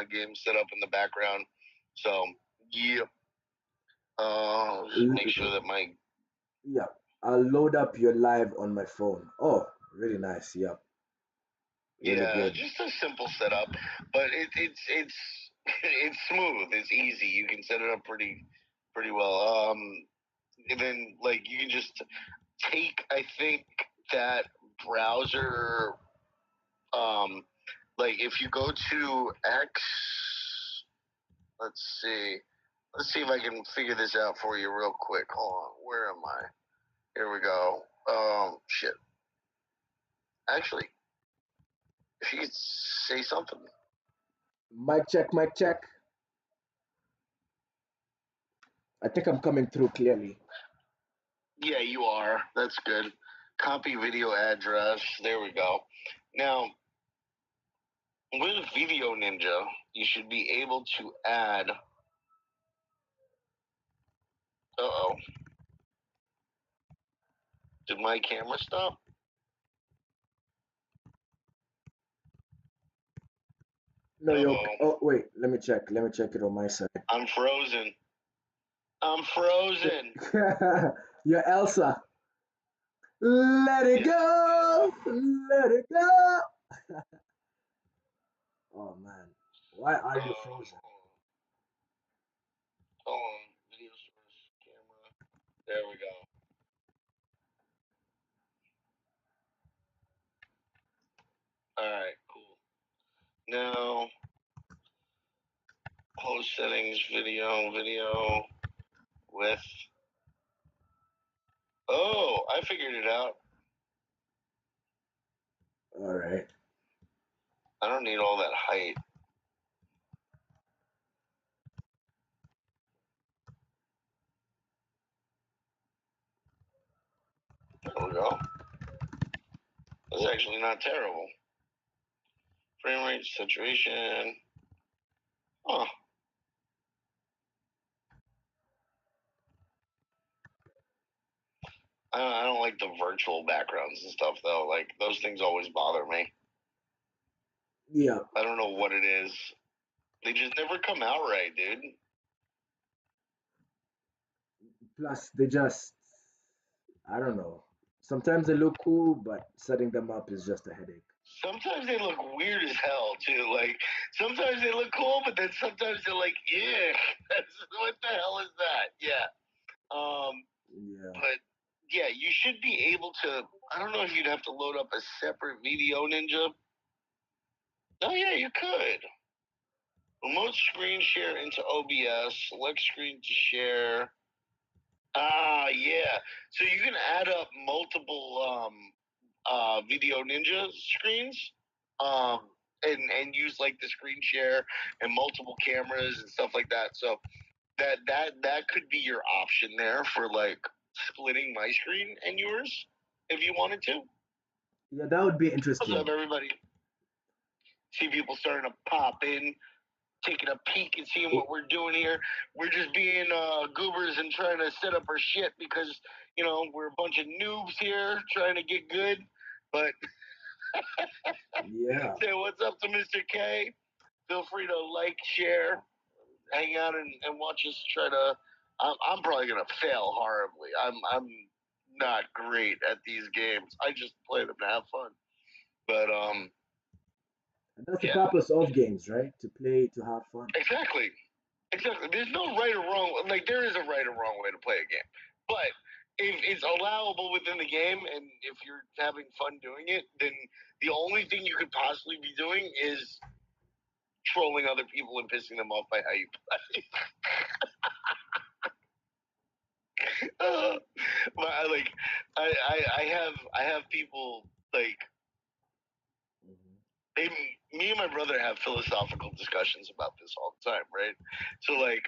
my game set up in the background. So yeah. Make sure that my Yeah, I'll load up your live on my phone. Oh, really nice. Yeah, really good. just a simple setup, but it's it's smooth. It's easy. You can set it up pretty well. And then like you can just take, I think, that browser. Like if you go to X, let's see if I can figure this out for you real quick. Hold on, where am I? Here we go. Shit. Actually, if you could say something. Mic check, mic check. I think I'm coming through clearly. Yeah, you are. That's good. Copy video address. There we go. Now, with Video Ninja, you should be able to add. Uh-oh. Did my camera stop? No, you're. Oh, wait. Let me check. Let me check it on my side. I'm frozen. I'm frozen. You're Elsa. Let it go. Let it go. Oh man, why are you frozen? Hold on. Video source, camera. There we go. Alright, cool. Now, host settings, video with. Oh, I figured it out. All right. I don't need all that height. There we go. That's actually not terrible. Frame rate, saturation. Huh. I don't like the virtual backgrounds and stuff, though. Like, those things always bother me. Yeah. I don't know what it is. They just never come out right, dude. Plus, they just, I don't know. Sometimes they look cool, but setting them up is just a headache. Sometimes they look weird as hell, too. Like, sometimes they look cool, but then sometimes they're like, ew. What the hell is that? Yeah. Yeah. But yeah, you should be able to. I don't know if you'd have to load up a separate Video Ninja. Oh yeah, you could. Remote screen share into OBS. Select screen to share. Ah, yeah. So you can add up multiple Video Ninja screens, and use like the screen share and multiple cameras and stuff like that. So that could be your option there for like splitting my screen and yours if you wanted to. Yeah, that would be What's interesting. up, everybody? See people starting to pop in, taking a peek and seeing what we're doing here. We're just being goobers and trying to set up our shit because, you know, we're a bunch of noobs here trying to get good. But Yeah. say what's up to Mr. K. Feel free to like, share, hang out, and watch us try to. I'm probably gonna fail horribly. I'm not great at these games. I just play them to have fun. But And that's the yeah, purpose of games, right? To play, to have fun. exactly. There's no right or wrong. Like there is a right or wrong way to play a game, but if it's allowable within the game, and if you're having fun doing it, then the only thing you could possibly be doing is trolling other people and pissing them off by how you play. But I have people like me and my brother have philosophical discussions about this all the time, right? So like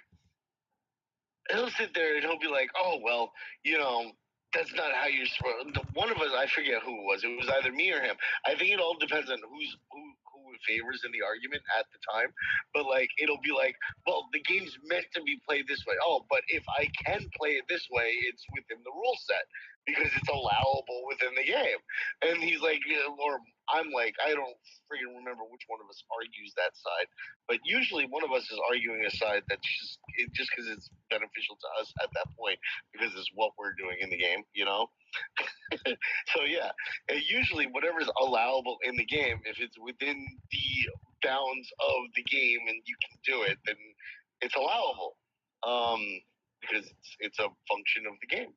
he'll sit there and he'll be like, "Oh well, you know, that's not how you're supposed." One of us, I forget who it was. It was either me or him. I think it all depends on who favors in the argument at the time. But like, it'll be like, "Well, the game's meant to be played this way." Oh, but if I can play it this way, it's within the rule set because it's allowable within the game. And he's like, or I'm like, I don't freaking remember which one of us argues that side, but usually one of us is arguing a side that's just because it's beneficial to us at that point because it's what we're doing in the game, you know. So yeah, and usually whatever's allowable in the game, if it's within the bounds of the game and you can do it, then it's allowable. Because it's a function of the game.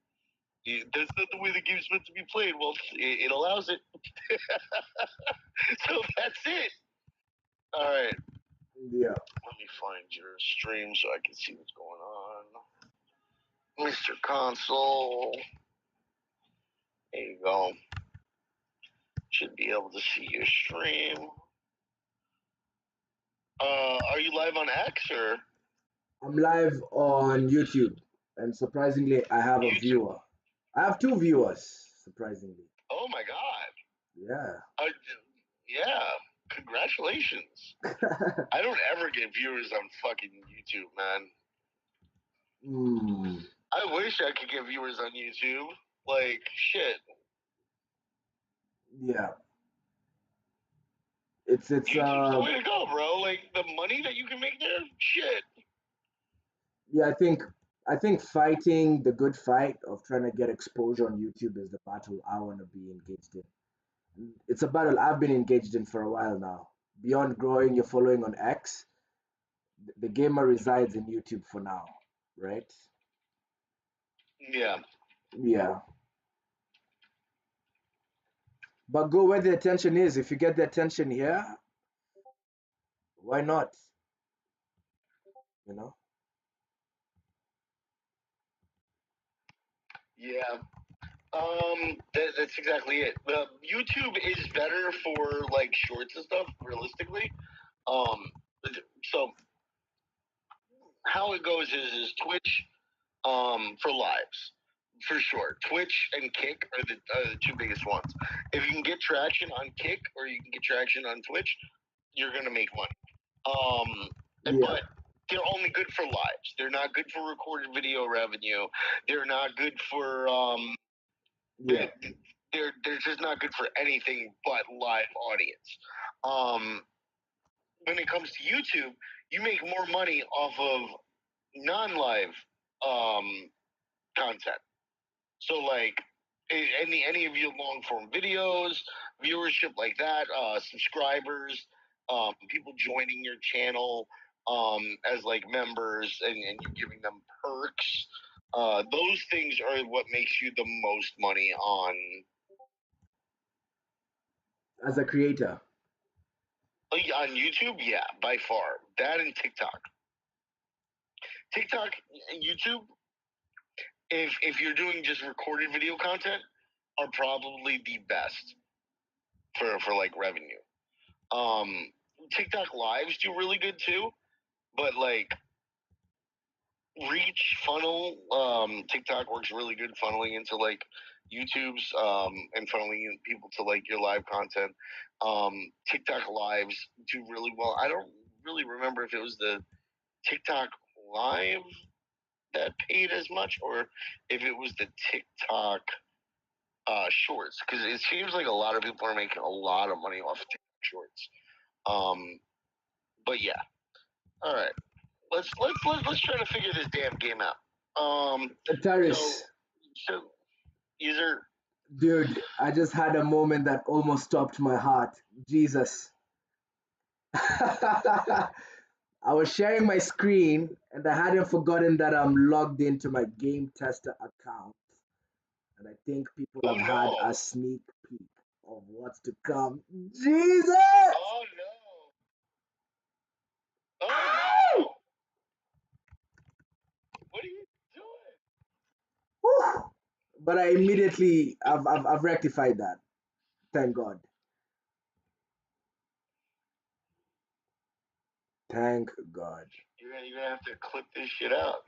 That's not the way the game's meant to be played. Well, it allows it. So that's it. All right. Yeah. Let me find your stream so I can see what's going on. Mr. Console. There you go. Should be able to see your stream. Are you live on X or I'm live on YouTube, and surprisingly, I have a YouTube? viewer. I have 2 viewers, surprisingly. Oh my God. Yeah. Yeah. Congratulations. I don't ever get viewers on fucking YouTube, man. I wish I could get viewers on YouTube. Like, shit. Yeah. It's YouTube's the way to go, bro. Like, the money that you can make there, shit. yeah, I think fighting the good fight of trying to get exposure on YouTube is the battle I want to be engaged in. It's a battle I've been engaged in for a while now. Beyond growing your following on X, the gamer resides in YouTube for now, right? Yeah. Yeah. But go where the attention is. If you get the attention here, why not? You know? Yeah. That's exactly it. YouTube is better for like shorts and stuff, realistically. Um, so how it goes is Twitch, for lives, for sure. Twitch and Kick are the 2 biggest ones. If you can get traction on Kick or you can get traction on Twitch, you're gonna make money. Yeah. But they're only good for lives. They're not good for recorded video revenue. They're not good for Yeah. they're just not good for anything but live audience. When it comes to YouTube, you make more money off of non-live content. So like any of your long form videos, viewership like that, subscribers, people joining your channel as like members and you're giving them perks. Those things are what makes you the most money As a creator. on YouTube. Yeah, by far that and TikTok. TikTok and YouTube, if you're doing just recorded video content, are probably the best for like revenue. Um, TikTok lives do really good too, but like reach funnel, TikTok works really good funneling into like YouTube's and funneling in people to like your live content. TikTok lives do really well. I don't really remember if it was the TikTok live that paid as much or if it was the TikTok shorts because it seems like a lot of people are making a lot of money off TikTok shorts. But yeah, all right. Let's try to figure this damn game out. Taris, So user. dude, I just had a moment that almost stopped my heart. Jesus. I was sharing my screen and I hadn't forgotten that I'm logged into my game tester account. And I think people Oh have had no! a sneak peek of what's to come. Jesus! Oh no! Oh no! What are you doing? Whew. But I immediately, I've rectified that. Thank God. Thank God. You're gonna have to clip this shit out.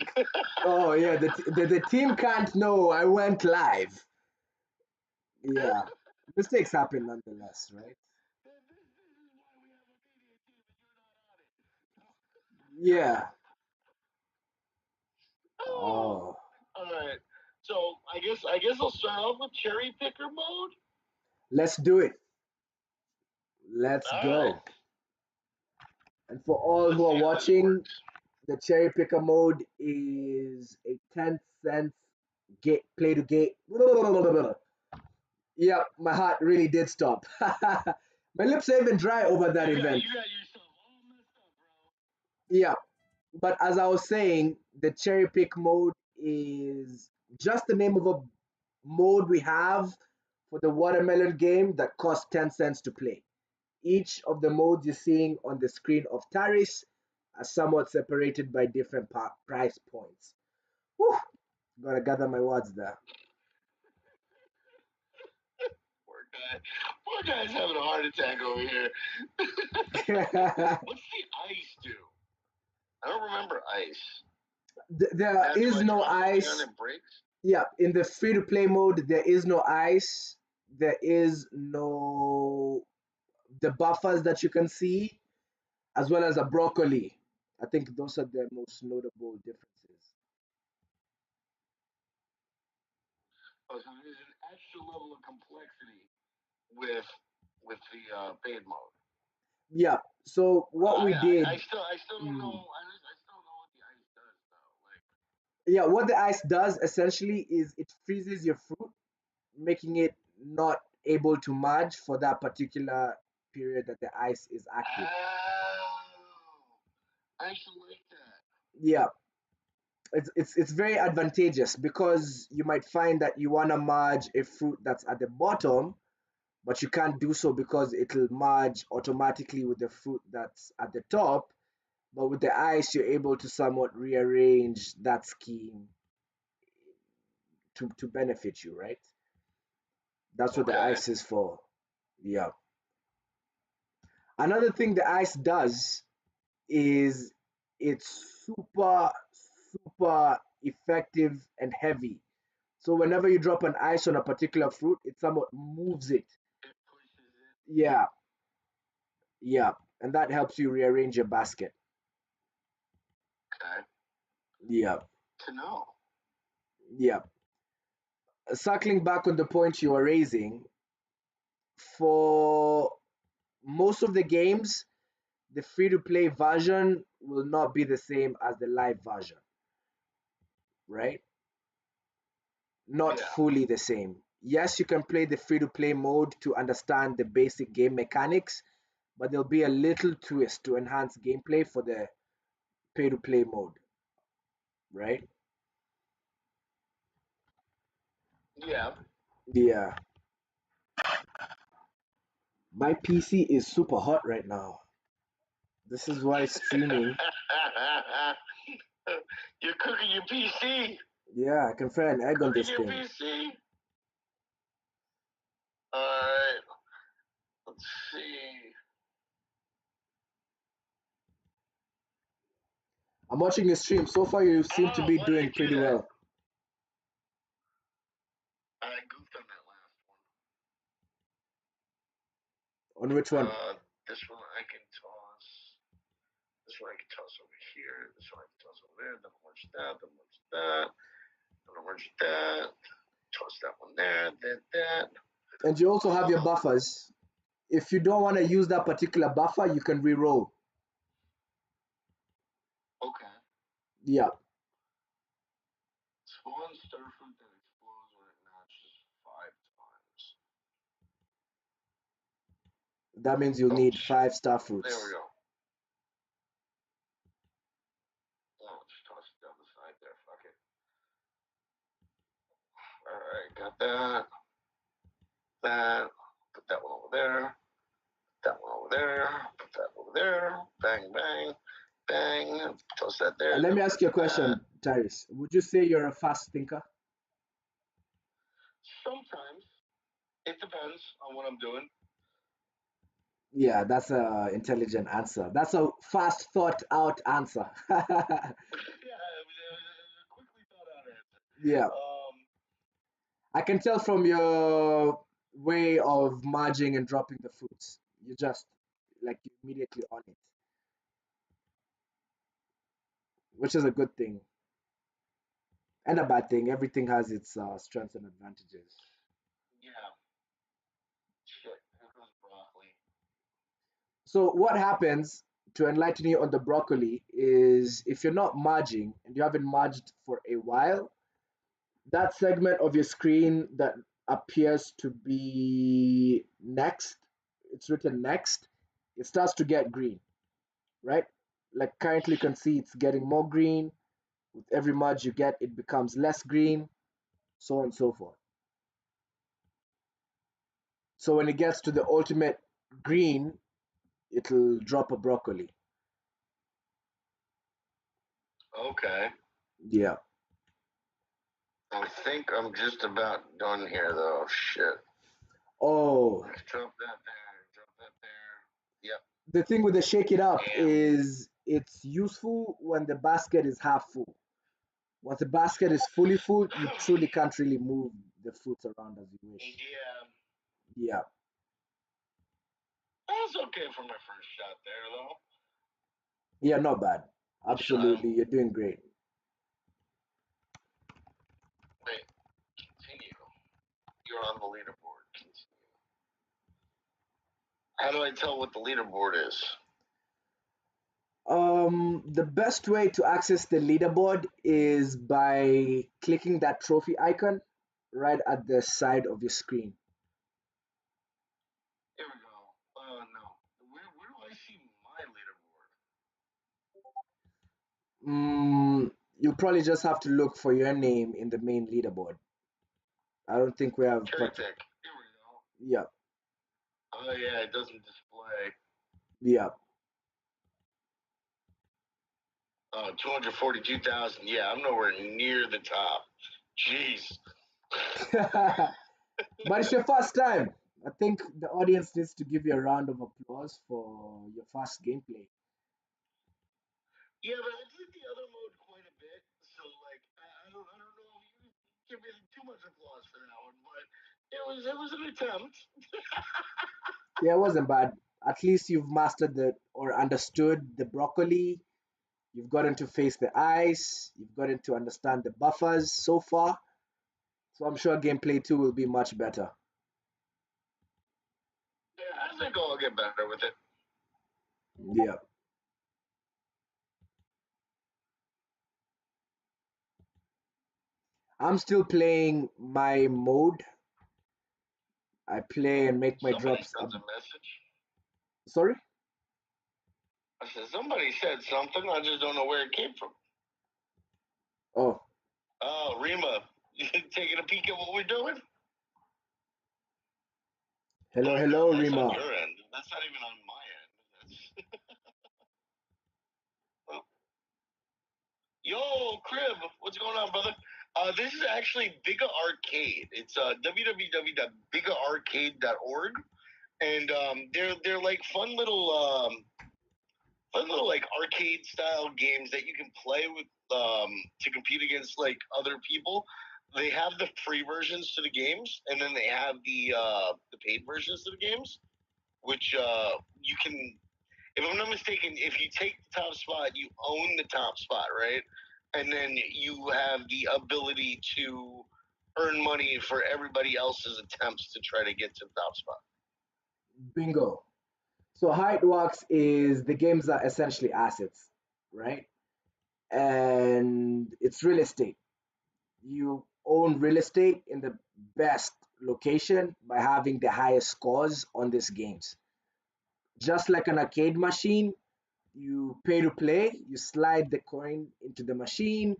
Oh yeah, the team can't know I went live. Yeah, mistakes happen nonetheless, right? Yeah. Oh. Oh, All right. So I guess I'll start off with cherry picker mode. let's do it. Let's All right. go. And for all Let's who are see how this watching, works. the cherry picker mode is a 10 cents gate play to gate. Yeah, my heart really did stop. My lips are even dry over that event. You got yourself all messed up, bro. Yeah, but as I was saying, the cherry pick mode is just the name of a mode we have for the watermelon game that costs 10 cents to play. Each of the modes you're seeing on the screen of Taris are somewhat separated by different price points. Whew, gotta gather my words there. Poor guy. Poor guy's having a heart attack over here. What's the ice do? I don't remember ice. There Do is I no throw something on ice. it breaks? Yeah, in the free to play mode, there is no ice. There is no the buffers that you can see, as well as a broccoli. I think those are the most notable differences. Oh, so there's an extra level of complexity with the paid mode. Yeah. So what we did, I still don't know. mm, I still don't know what the ice does though. Like, yeah, what the ice does essentially is it freezes your fruit, making it not able to merge for that particular period that the ice is active. oh, I actually like that. Yeah, it's very advantageous because you might find that you want to merge a fruit that's at the bottom, but you can't do so because it'll merge automatically with the fruit that's at the top. But with the ice, you're able to somewhat rearrange that scheme to benefit you, right? That's what the Okay. ice is for. Yeah. Another thing the ice does is it's super effective and heavy. So whenever you drop an ice on a particular fruit, it somewhat moves it. It pushes it. Yeah, yeah. And that helps you rearrange your basket. Okay. Yeah, To know. yeah. Circling back on the point you were raising, for most of the games, the free to play version will not be the same as the live version, right? Not Yeah. fully the same. Yes, you can play the free to play mode to understand the basic game mechanics, but there'll be a little twist to enhance gameplay for the pay to play mode, right? Yeah. Yeah. My PC is super hot right now. This is why streaming, You're cooking your PC. yeah, I can fry an egg on Cooking this your thing. PC. All right. Let's see. I'm watching your stream. So far, you seem to Oh, be why did I doing do pretty that? well. I goofed on that last On which one. one? This one I can toss. This one I can toss over here. This one I can toss over there. Then merge that. Then merge that. Then merge that. Toss that one there. Then that. And you also have your buffers. If you don't want to use that particular buffer, you can re-roll. Okay. Yeah, Spawn starfruit that explodes when it notches 5 times. that means you'll Oh need shit. 5 star There we fruits. go. Oh, just toss it down the side there. Fuck it. Alright, got that. That. Put that one over there. That one over there. Put that over there. Bang, bang, bang. Toss that there. Let Then me ask you a that. question, Tyrese. Would you say you're a fast thinker? Sometimes it depends on what I'm doing. Yeah, that's a intelligent answer. That's a fast thought out answer. Yeah, it was a quickly thought out answer. Yeah, I can tell from your way of merging and dropping the fruits. You just like you're immediately on it, which is a good thing and a bad thing. Everything has its strengths and advantages. Yeah. Shit. Here goes broccoli. So what happens, to enlighten you on the broccoli, is if you're not merging and you haven't merged for a while, that segment of your screen that appears to be next, it's written next, it starts to get green, right? Like currently you can see it's getting more green. With every merge you get, it becomes less green, so on and so forth. So when it gets to the ultimate green, it'll drop a broccoli. Okay. Yeah. I think I'm just about done here, though. Shit. Oh, Let's drop that there. Drop that there. Yep. the thing with the shake it up Damn. is it's useful when the basket is half full. Once the basket is fully full, you truly can't really move the fruits around as you wish. Yeah. Yeah. That was okay for my first shot there, though. Yeah, not bad. So, Absolutely. You're doing great. wait. Continue. You're on the leaderboard. Continue. How do I tell what the leaderboard is? The best way to access the leaderboard is by clicking that trophy icon right at the side of your screen. Here we go. No. Where do I see my leaderboard? You probably just have to look for your name in the main leaderboard. I don't think we have Cherry pick. Here we go. yeah, Oh, yeah, it doesn't display. yeah. 242,000. Yeah, I'm nowhere near the top. Jeez. But it's your first time. I think the audience needs to give you a round of applause for your first gameplay. Yeah, but I did the other mode quite a bit, so like I don't know if you give me too much applause for that one, but it was an attempt. Yeah, it wasn't bad. At least you've mastered the or understood the broccoli. You've gotten to face the ice. You've gotten to understand the buffers so far. So I'm sure gameplay 2 will be much better. Yeah, I think I'll get better with it. Yeah. I'm still playing my mode. I play and make my Somebody drops up. sends a message. Sorry? I said somebody said something. I just don't know where it came from. Oh, Oh, Rima, you taking a peek at what we're doing? hello, Oh hello, no, that's on Rima. your end. That's not even on my end. That's oh. Yo, Crib, what's going on, brother? This is actually BIGA Arcade. It's www.bigaarcade.org, and they're like fun little like arcade style games that you can play with to compete against like other people. They have the free versions to the games, and then they have the paid versions to the games, which you can, if I'm not mistaken, if you take the top spot, you own the top spot, right? And then you have the ability to earn money for everybody else's attempts to try to get to the top spot. Bingo. So how it works is the games are essentially assets, right? And it's real estate. You own real estate in the best location by having the highest scores on these games. Just like an arcade machine, you pay to play, you slide the coin into the machine,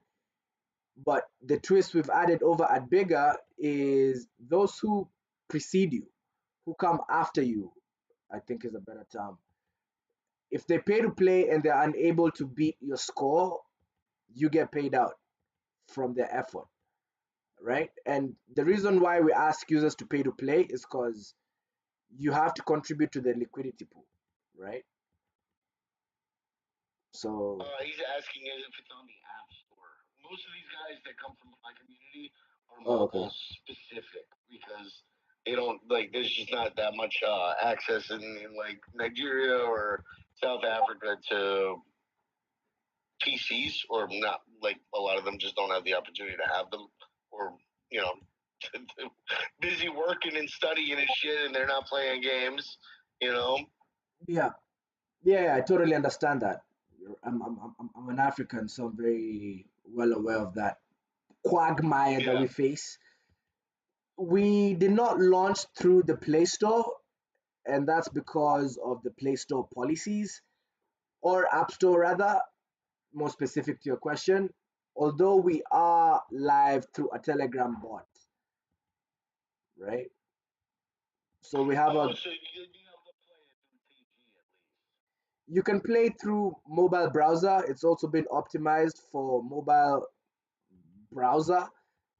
but the twist we've added over at Bigger is those who precede you, who come after you, I think is a better term. If they pay to play and they're unable to beat your score, you get paid out from their effort, right? And the reason why we ask users to pay to play is because you have to contribute to the liquidity pool, right? So, He's asking if it's on the App Store. Most of these guys that come from my community are oh, okay. mobile specific because they don't like. There's just not that much access in like Nigeria or South Africa to PCs, or not. Like a lot of them just don't have the opportunity to have them, or you know, busy working and studying and shit, and they're not playing games. You know. Yeah. Yeah, I totally understand that. I'm an African, so I'm very well aware of that quagmire that Yeah. we face. We did not launch through the Play Store, and that's because of the Play Store policies, or App Store rather, more specific to your question. Although we are live through a Telegram bot, right? So we have Oh, a so you'll be able to play it through PG at least. you can play through mobile browser. It's also been optimized for mobile browser,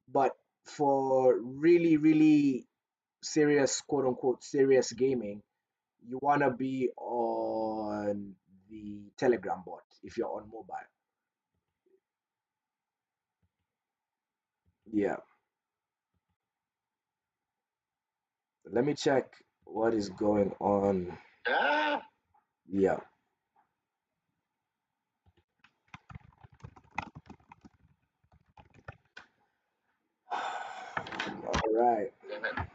but for really, really serious, quote unquote, serious gaming, you want to be on the Telegram bot if you're on mobile. Yeah. Let me check what is going on. Ah, Yeah. All right. damn it.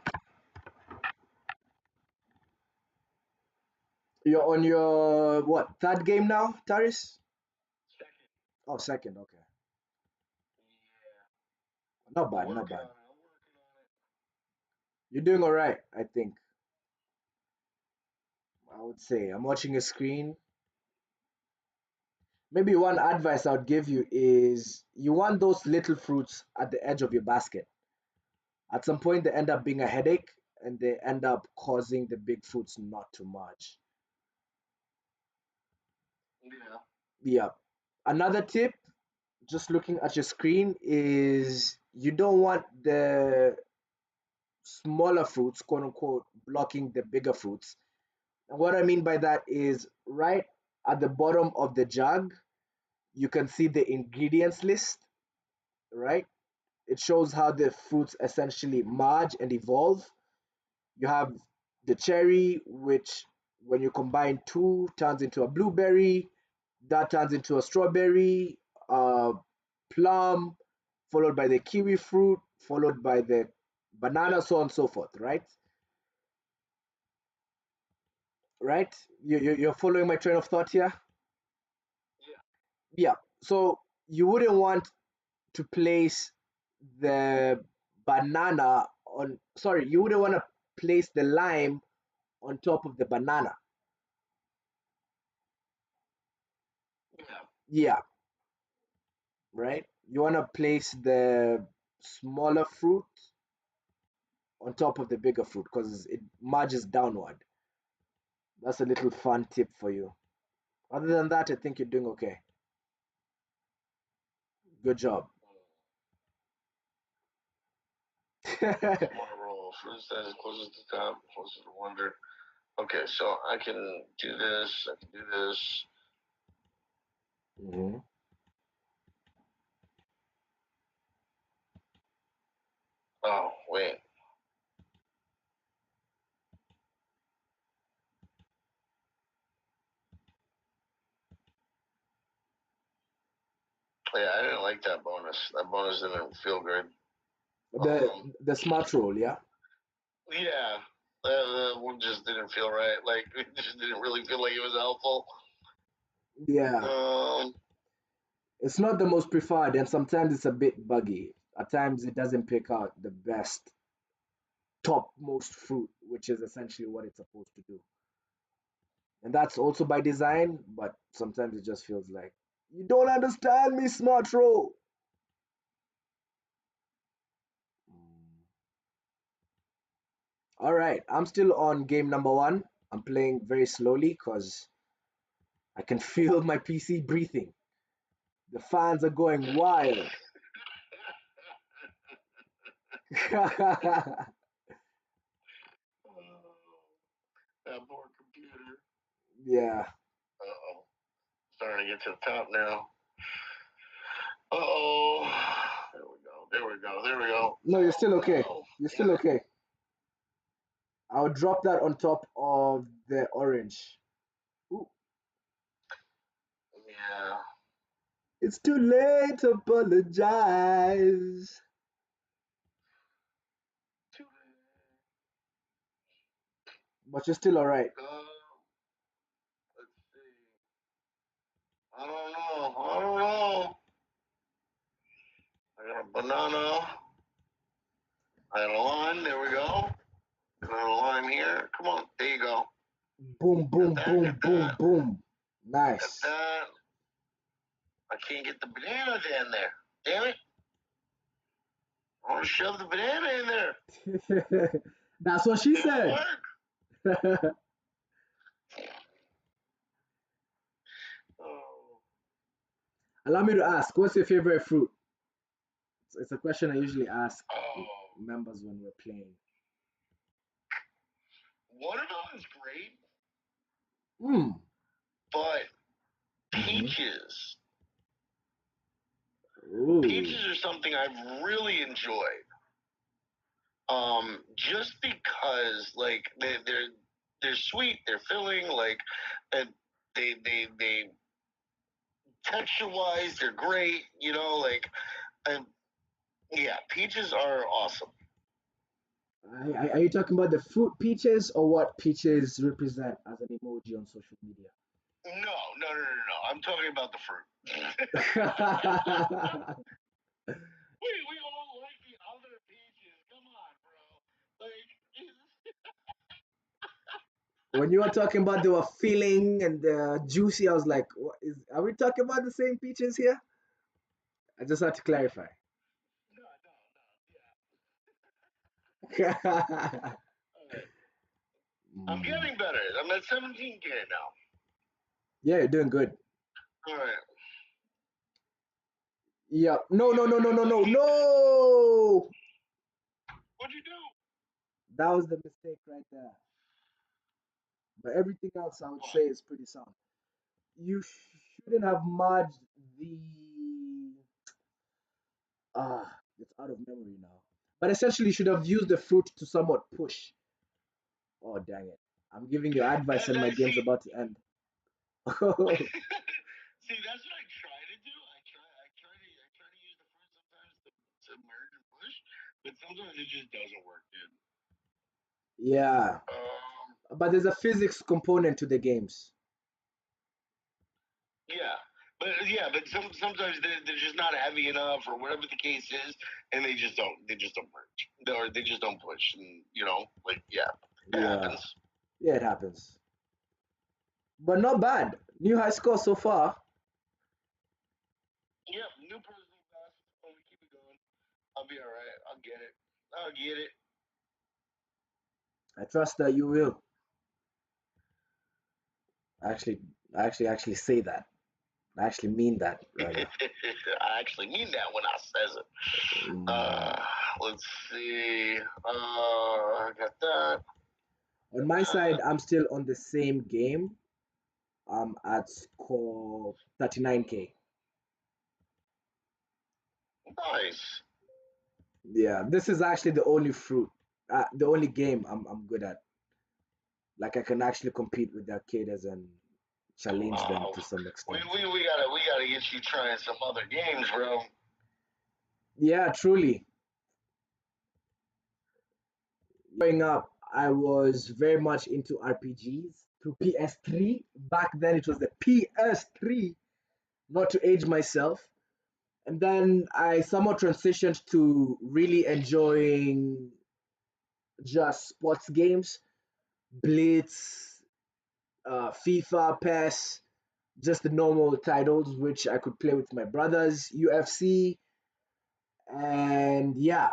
You're on your what, third game now, Taris? Second. Oh, second. Okay. Yeah. Not I'm bad, not working bad. on it. I'm working on it. You're doing all right, I think. I would say I'm watching a screen. Maybe one advice I would give you is you want those little fruits at the edge of your basket. At some point, they end up being a headache and they end up causing the big fruits not to merge. Yeah. Yeah. Another tip, just looking at your screen, is you don't want the smaller fruits, quote unquote, blocking the bigger fruits. And what I mean by that is right at the bottom of the jug, you can see the ingredients list, right? It shows how the fruits essentially merge and evolve. You have the cherry, which when you combine two turns into a blueberry, that turns into a strawberry, plum, followed by the kiwi fruit, followed by the Yeah. banana, so on and so forth, right? Right? You're following my train of thought here? Yeah. Yeah. So you wouldn't want to place the banana on, sorry, you wouldn't want to place the lime on top of the banana. Yeah. Yeah, right? You want to place the smaller fruit on top of the bigger fruit because it merges downward. That's a little fun tip for you. Other than that, I think you're doing okay. Good job. I'm on a roll. Fruits that is closest to the top, closest to wonder. Okay, so I can do this. I can do this. Mhm. Oh, wait. Yeah, I didn't like that bonus. That bonus didn't feel good. The Um, the smart roll, yeah, yeah, that one just didn't feel right. Like it just didn't really feel like it was helpful. yeah. Um, It's not the most preferred, and sometimes it's a bit buggy. At times, it doesn't pick out the best topmost fruit, which is essentially what it's supposed to do. And that's also by design, but sometimes it just feels like you don't understand me, smart roll. Mm. All right, I'm still on game number one. I'm playing very slowly because I can feel my PC breathing. The fans are going wild. that poor computer. Yeah. Uh oh. Starting to get to the top now. Uh oh. There we go. There we go. There we go. No, you're still okay. Oh, You're damn still it. okay. I'll drop that on top of the orange. Ooh, Yeah. it's too late to apologize. But you're still all right. Um, let's see. I don't know. I don't know. I got a banana. I got a lime. There we go. Got a lime here. Come on. There you go. Boom, Got boom, that. boom, Got boom, that. boom. Got Nice. that. I can't get the banana in there. Damn it. I want to shove the banana in there. That's what she It won't said. work. Oh. Allow me to ask, what's your favorite fruit? It's a question I usually ask Oh. members when we're playing. Watermelon's great, Hmm. but Mm-hmm. peaches. Ooh. Peaches are something I've really enjoyed. Just because like they're sweet, they're filling, like and they texture wise they're great, you know, like and yeah, peaches are awesome. Are you talking about the fruit peaches or what peaches represent as an emoji on social media? No. I'm talking about the fruit. We all like the other peaches. Come on, bro. Like When you were talking about they were filling and juicy, I was like, what is, are we talking about the same peaches here? I just had to clarify. no. Mm, All right. I'm getting better. I'm at 17K now. yeah, you're doing good. All right. Yeah. No, no, no, no, no, no, Keep that. no. What'd you do? That was the mistake right there. But everything else, I would What? say, is pretty sound. You shouldn't have merged the. It's out of memory now. But essentially, you should have used the fruit to somewhat push. Oh, dang it. I'm giving you advice and my That game's see. about to end. See, that's what I try to do. I try to use the fruit sometimes to merge and push, but sometimes it just doesn't work, dude. Yeah. But there's a physics component to the games. Yeah, but sometimes they're just not heavy enough or whatever the case is, and they just don't merge or they just don't push, and you know, like yeah, it Yeah. happens. Yeah, it happens. But not bad. New high score so far. Yeah, new personal best. When we keep it going, I'll be all right. I'll get it. I'll get it. I trust that you will. Actually, actually say that. I actually mean that, rather. I actually mean that when I says it. Mm. Let's see. I got that. On my side, I'm still on the same game. I'm at score 39K. Nice. Yeah, this is actually the only fruit, the only game I'm good at. Like I can actually compete with the arcaders and challenge them Oh, to some extent. we gotta get you trying some other games, bro. Yeah, truly. Growing up, I was very much into RPGs through PS3. Back then, it was the PS3, not to age myself. And then I somewhat transitioned to really enjoying just sports games, Blitz, FIFA, PES, just the normal titles which I could play with my brothers, UFC, and yeah,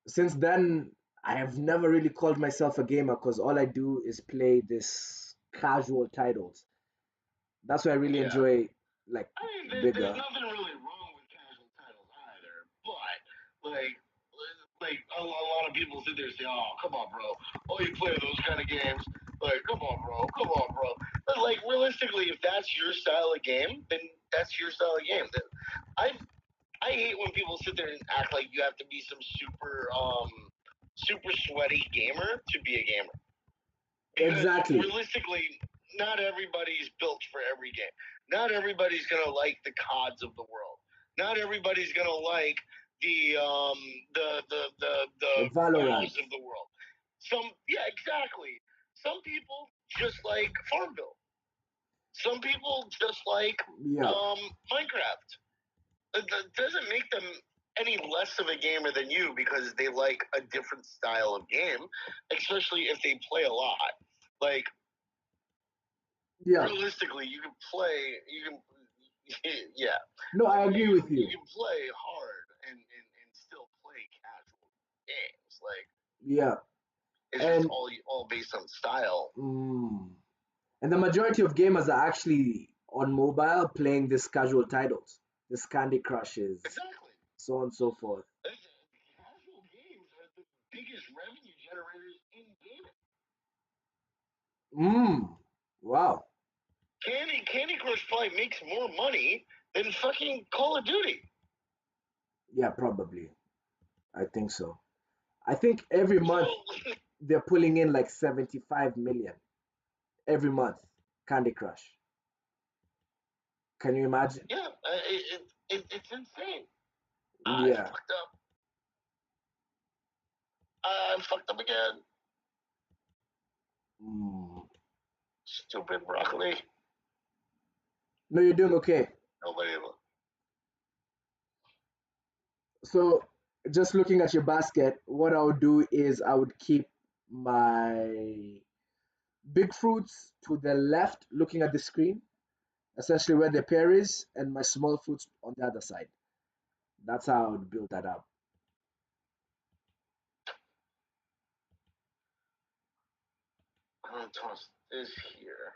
since then I have never really called myself a gamer because all I do is play this casual titles. That's why I really Yeah. enjoy like I mean, there's Bigger. nothing really wrong with casual titles either, but like, a lot of people sit there and say, "Oh, come on, bro. Oh, you play those kind of games? Like, come on, bro." But like, realistically, if that's your style of game, then that's your style of game. I I hate when people sit there and act like you have to be some super sweaty gamer to be a gamer because Exactly. realistically, not everybody's built for every game. Not everybody's gonna like the CODs of the world. Not everybody's gonna like the the The Valorant. WoWs of the world. Some yeah, exactly. Some people just like Farmville. Some people just like Minecraft. It doesn't make them any less of a gamer than you because they like a different style of game, especially if they play a lot. Like, realistically, you can play. Yeah. No, I agree with you. You can play hard and still play casual games. Like, it's just all based on style. And the majority of gamers are actually on mobile playing these casual titles, this Candy Crushes, exactly, so on and so forth. Casual games are the biggest revenue generators in gaming. Wow. Candy Crush probably makes more money than fucking Call of Duty. Yeah, probably. I think so. I think every month they're pulling in like 75 million every month. Candy Crush. Can you imagine? Yeah, it's insane. Yeah. I fucked up. I fucked up again. Stupid broccoli. No, you're doing okay. Nobody will. So, just looking at your basket, what I would do is I would keep my big fruits to the left, looking at the screen, essentially where the pear is, and my small fruits on the other side. That's how I would build that up. I'm gonna toss this here.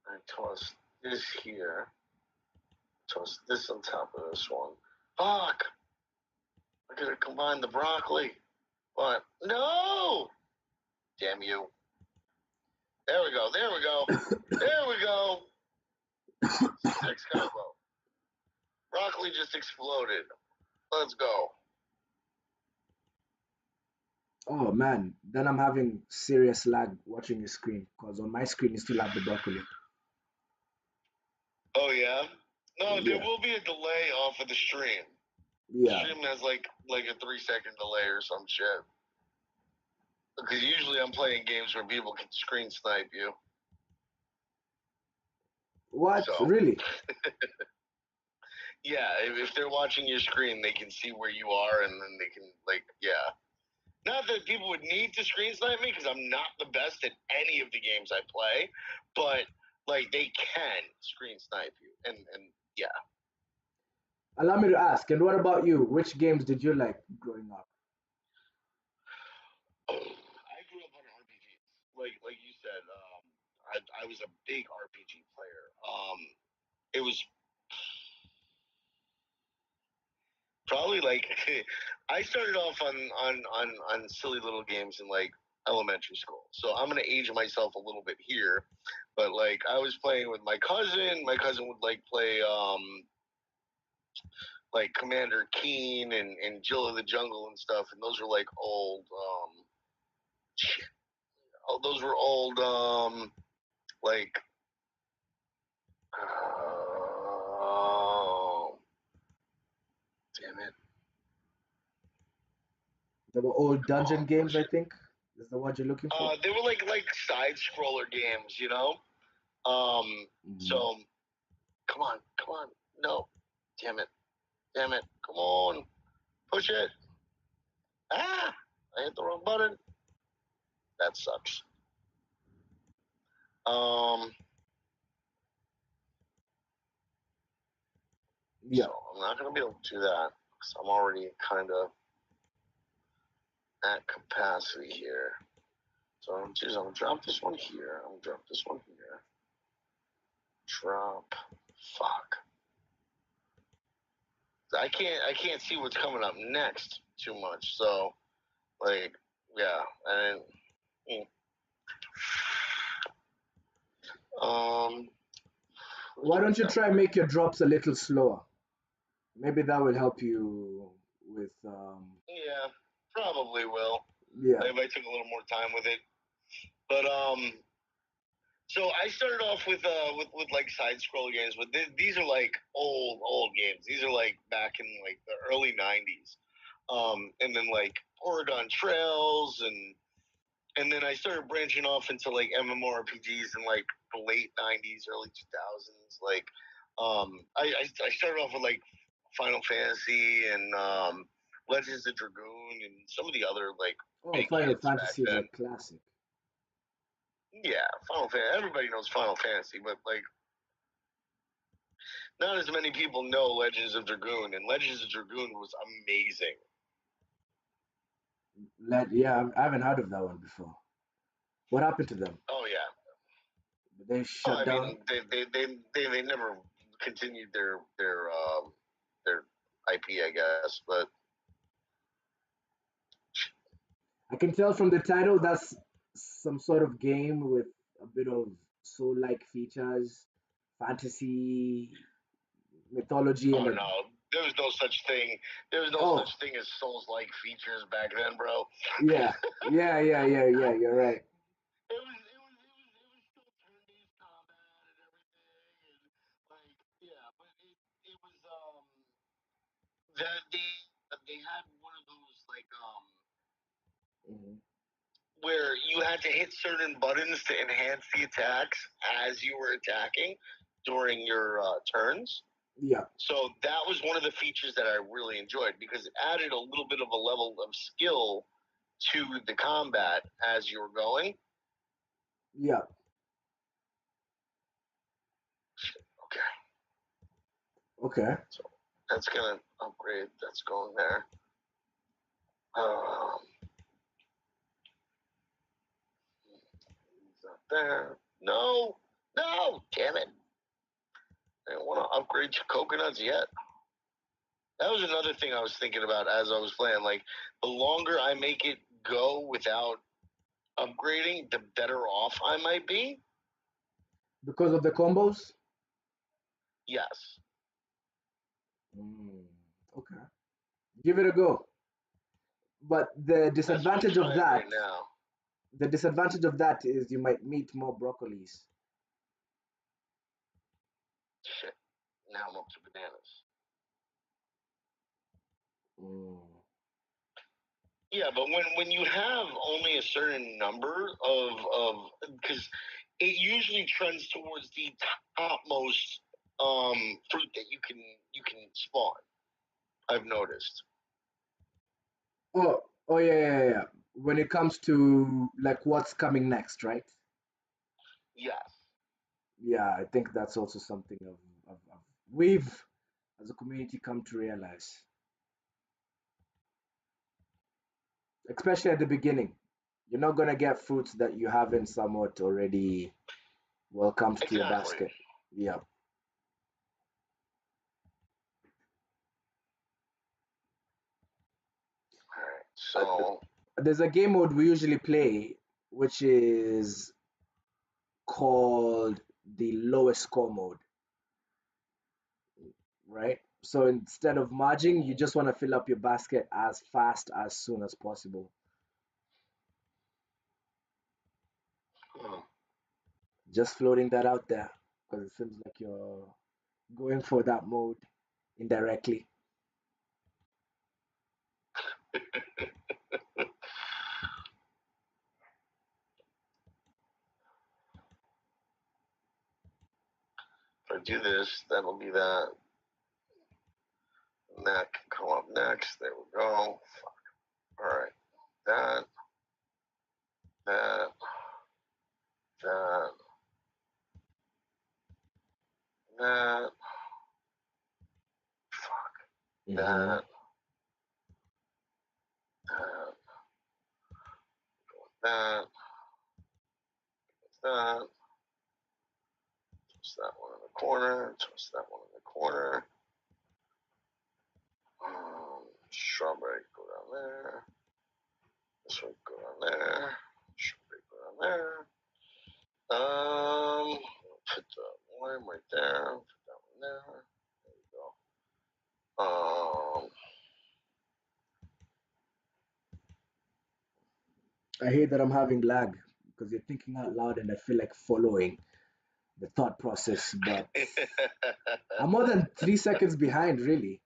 I toss this here. Toss this on top of this one. Fuck! I could have combined the broccoli. But no! Damn you. There we go. There we go. There we go. 6 combo. Broccoli just exploded. Let's go. Oh man, then I'm having serious lag watching your screen because on my screen you still have the broccoli. Oh yeah? No, there will be a delay off of the stream. Yeah. The stream has like a 3-second delay or some shit. Because usually I'm playing games where people can screen snipe you. What? So. Really? Yeah, if they're watching your screen, they can see where you are, and then they can Not that people would need to screen snipe me because I'm not the best at any of the games I play, but like they can screen snipe you, and yeah. Allow me to ask, and what about you? Which games did you like growing up? I grew up on RPGs, like you said. I was a big RPG player. It was probably like I started off on silly little games in like elementary school. So I'm gonna age myself a little bit here, but like I was playing with my cousin. My cousin would like play like Commander Keen and Jill of the Jungle and stuff, and those were like old those were old like damn it. They were old dungeon games, I think. Is the word you're looking for? They were like side scroller games, you know. So come on, no, damn it, come on, push it. I hit the wrong button. That sucks. Yeah. So I'm not gonna be able to do that because I'm already kind of at capacity here. So I'm gonna drop this one here. I'm gonna drop this one here. Drop. Fuck. I can't see what's coming up next too much. So, like, yeah, and why don't you try make your drops a little slower? Maybe that will help you with. Yeah, probably will. Yeah. If I took a little more time with it, but so I started off with like side scroll games, but these are like old games. These are like back in like the early '90s, and then like Oregon Trails and And then I started branching off into like MMORPGs in like the late '90s, early 2000s. Like, I started off with like Final Fantasy and Legends of Dragoon and some of the other like Oh, big Final hits back Fantasy is a then. classic. Yeah, Final Fantasy. Everybody knows Final Fantasy, but like not as many people know Legends of Dragoon, and Legends of Dragoon was amazing. Yeah, I haven't heard of that one before. What happened to them? Oh yeah. Did they Oh, shut I down? mean, they never continued their IP, I guess. But I can tell from the title that's some sort of game with a bit of soul-like features, fantasy, mythology, and oh a no, there was no such thing. There was no oh such thing as Souls-like features back then, bro. yeah, yeah. You're right. It was still turn-based combat and everything, and like yeah, but it was that they had one of those like Mhm. where you had to hit certain buttons to enhance the attacks as you were attacking during your turns. Yeah, So that was one of the features that I really enjoyed because it added a little bit of a level of skill to the combat as you were going. yeah. Okay, Okay. so that's gonna upgrade. That's going there. Um, not there. No, no, damn it! I don't want to upgrade to coconuts yet. That was another thing I was thinking about as I was playing. Like, the longer I make it go without upgrading, the better off I might be. Because of the combos. Yes. Mm, okay. Give it a go. But the That's what I'm disadvantage of trying that, right now. the disadvantage of that is you might meet more broccolis. Shit. Now I'm up to bananas. Mm. Yeah, but when you have only a certain number of because it usually trends towards the topmost fruit that you can spawn. I've noticed. Oh yeah. When it comes to like what's coming next, right? Yes. Yeah, I think that's also something of we've as a community come to realize, especially at the beginning. You're not gonna get fruits that you haven't somewhat already welcomed to your Exactly. basket. Yeah. All right. Uh, So there's a game mode we usually play, which is called the lowest score mode, right? So instead of merging, you just want to fill up your basket as fast as soon as possible. hmm. Just floating that out there because it seems like you're going for that mode indirectly. If I do this, that'll be that. And that can come up next. There we go. Fuck. All right. That. That. That. That. Fuck. Mm-hmm. That. That. That. That. Twist that one in the corner. Twist that one in the corner. Strawberry, go down there. This one, go down there. Strawberry, go down there. Put the lime right there. Put that one there. There we go. I hate that I'm having lag because you're thinking out loud and I feel like following the thought process, but I'm more than 3 seconds behind, really.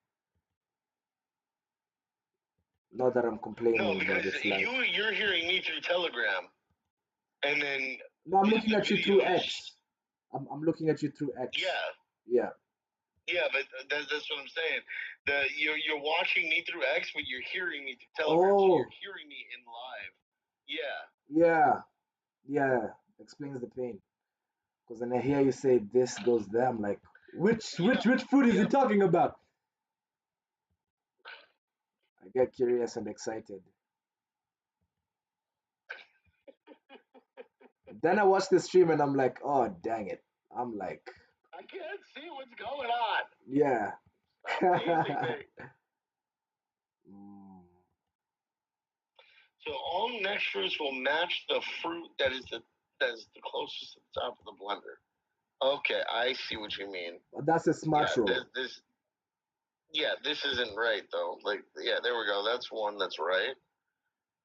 Not that I'm No, complaining, but because it's like, you're hearing me through Telegram. and then No, I'm in looking the at you video through is X. I'm looking at you through X. yeah. Yeah. Yeah, but that's what I'm saying. You're watching me through X, but you're hearing me through Telegram. So Oh. you're hearing me in live. Yeah. Yeah. Yeah. Explains the pain. Because then I hear you say this goes there. I'm like, which fruit is he Yep. talking about? I get curious and excited. Then I watch the stream and I'm like, oh dang it. I'm like, I can't see what's going on. yeah. Stop teasing me. Mm. So all nextras will match the fruit that is the closest to the top of the blender. Okay, I see what you mean. But that's a smart roll. This isn't right though. Like, yeah, there we go. That's one that's right.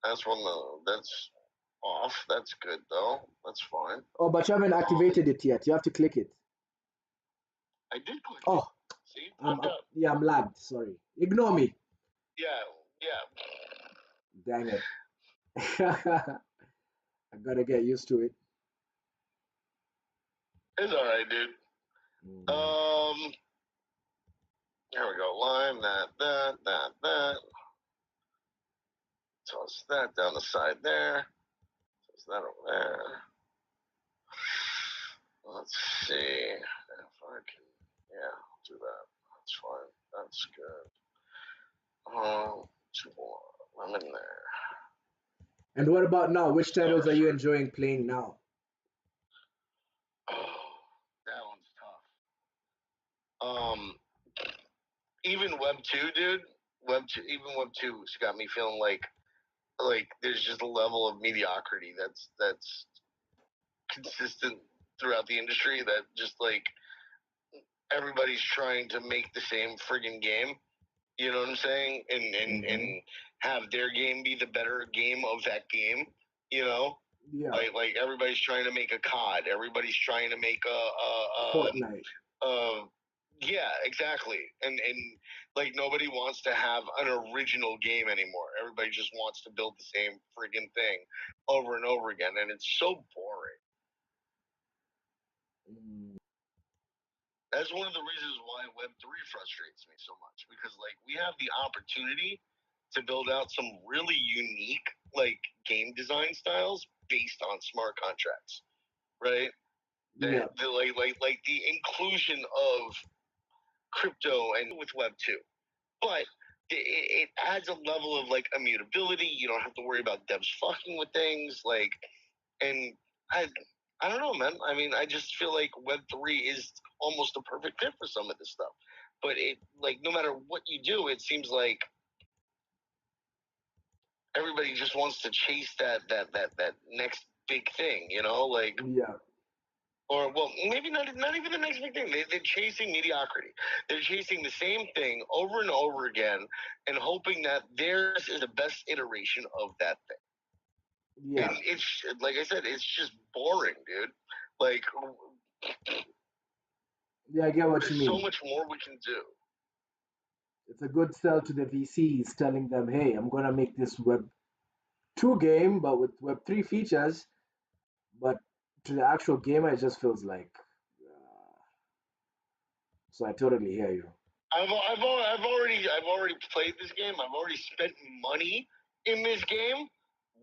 That's one that's off. That's good though. That's fine. Oh, but you haven't activated it yet. You have to click it. I did click Oh, it. See, popped up. yeah, I'm lagged. Sorry. Ignore me. Yeah. Dang it. I gotta get used to it. It's all right, dude. There we go. Lime, that. Toss that down the side there. Toss that over there. Let's see if I can. Yeah, I'll do that. That's fine. That's good. Two more. I'm in there. And what about now? Which titles are you enjoying playing now? Oh, that one's tough. Even Web 2, dude. Web 2's got me feeling like there's just a level of mediocrity that's consistent throughout the industry, that just like everybody's trying to make the same friggin' game. You know what I'm saying? And have their game be the better game of that game. You know? Yeah. Like everybody's trying to make a COD. Everybody's trying to make a Fortnite. Yeah, exactly. And like nobody wants to have an original game anymore. Everybody just wants to build the same friggin' thing over and over again, and it's so boring. That's one of the reasons why Web3 frustrates me so much, because like we have the opportunity to build out some really unique like game design styles based on smart contracts, right? Yeah. Like the inclusion of crypto and with Web2, but it adds a level of like immutability. You don't have to worry about devs fucking with things, like, and I don't know, man. I mean, I just feel like Web3 is almost a perfect fit for some of this stuff. But it, like, no matter what you do, it seems like everybody just wants to chase that next big thing, you know? Like, yeah. Or, well, maybe not even the next big thing. They're chasing mediocrity. They're chasing the same thing over and over again and hoping that theirs is the best iteration of that thing. Yeah. And it's, like I said, it's just boring, dude. Like, yeah, I get what you mean. There's so much more we can do. It's a good sell to the VCs, telling them, hey, I'm going to make this Web 2 game, but with Web 3 features. But to the actual gamer, it just feels like. So I totally hear you. I've already played this game. I've already spent money in this game.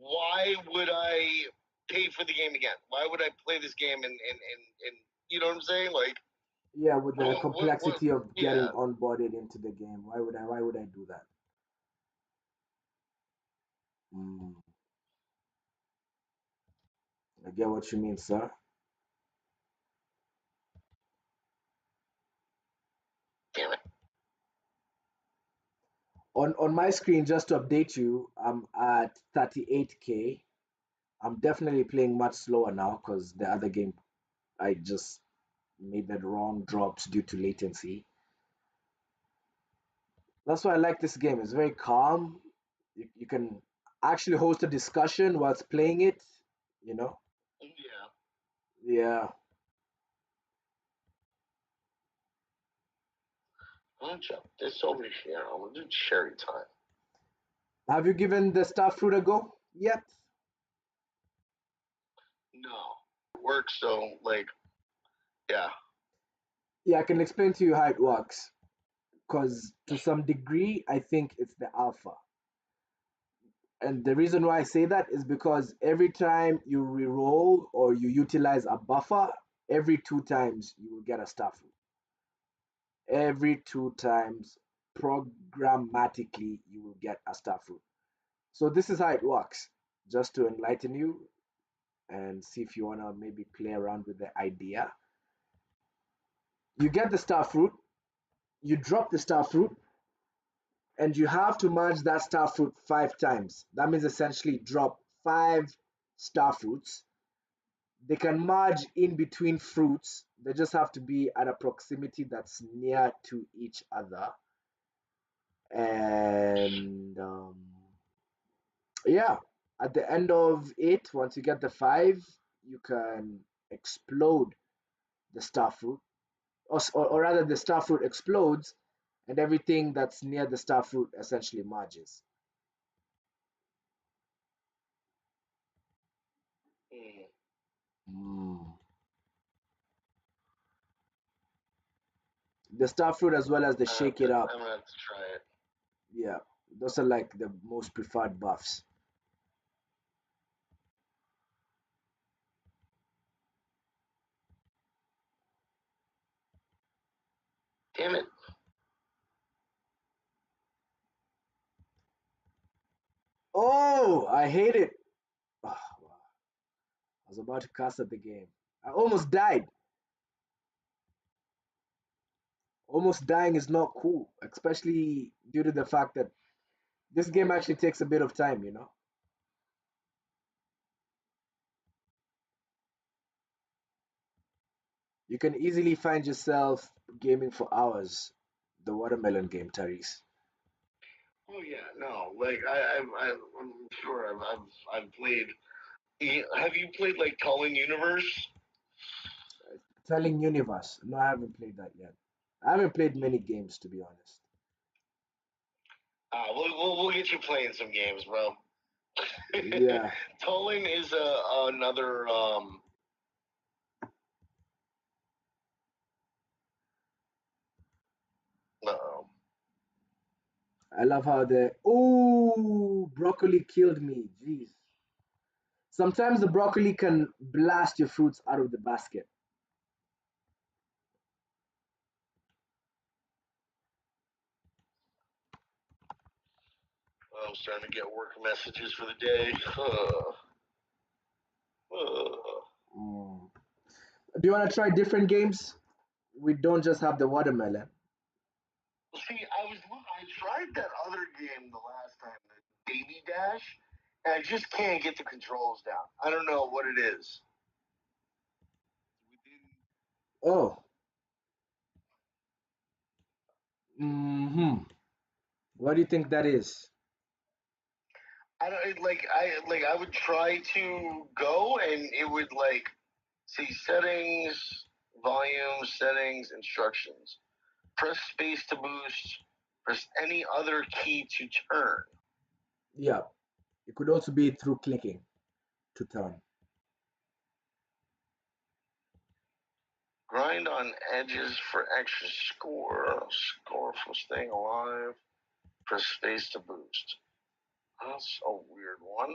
Why would I pay for the game again? Why would I play this game and you know what I'm saying? Like, yeah, with the complexity of getting onboarded into the game, why would I do that? I get what you mean, sir. Damn it. On my screen, just to update you, I'm at 38K. I'm definitely playing much slower now because the other game I just made that wrong drops due to latency. That's why I like this game. It's very calm. You can actually host a discussion whilst playing it, you know? Yeah. Yeah. I'll jump this over here. I'm gonna do cherry time. Have you given the star fruit a go yet? No. It works so like yeah. Yeah, I can explain to you how it works. Because to some degree, I think it's the alpha. And the reason why I say that is because every time you re-roll or you utilize a buffer, every 2 times you will get a star fruit. Every 2 times, programmatically, you will get a star fruit. So this is how it works. Just to enlighten you and see if you want to maybe play around with the idea. You get the star fruit, you drop the star fruit, and you have to merge that star fruit 5 times. That means essentially drop 5 star fruits. They can merge in between fruits. They just have to be at a proximity that's near to each other. And yeah, at the end of it, once you get the 5, you can explode the star fruit. Or rather, the star fruit explodes, and everything that's near the star fruit essentially merges. Mm. Mm. The star fruit as well as the shake it up. I'm gonna have to try it. Yeah, those are like the most preferred buffs. Damn it. Oh, I hate it. Oh, wow. I was about to cast at the game. I almost died. Almost dying is not cool, especially due to the fact that this game actually takes a bit of time, you know? You can easily find yourself gaming for hours. The watermelon game, Therese. Oh yeah, no. Like I'm sure I've played. Have you played like Calling Universe? Telling Universe. No, I haven't played that yet. I haven't played many games, to be honest. We'll get you playing some games, bro. Yeah, Tolling is another no. I love how the oh broccoli killed me. Jeez. Sometimes the broccoli can blast your fruits out of the basket. I'm starting to get work messages for the day. Mm. Do you want to try different games? We don't just have the watermelon. See, I tried that other game the last time, the Baby Dash, and I just can't get the controls down. I don't know what it is. Oh, mm-hmm. What do you think that is? I don't like I would try to go and it would like see settings, volume, settings, instructions. Press space to boost. Press any other key to turn. Yeah, it could also be through clicking to turn. Grind on edges for extra score. Score for staying alive. Press space to boost. That's a weird one,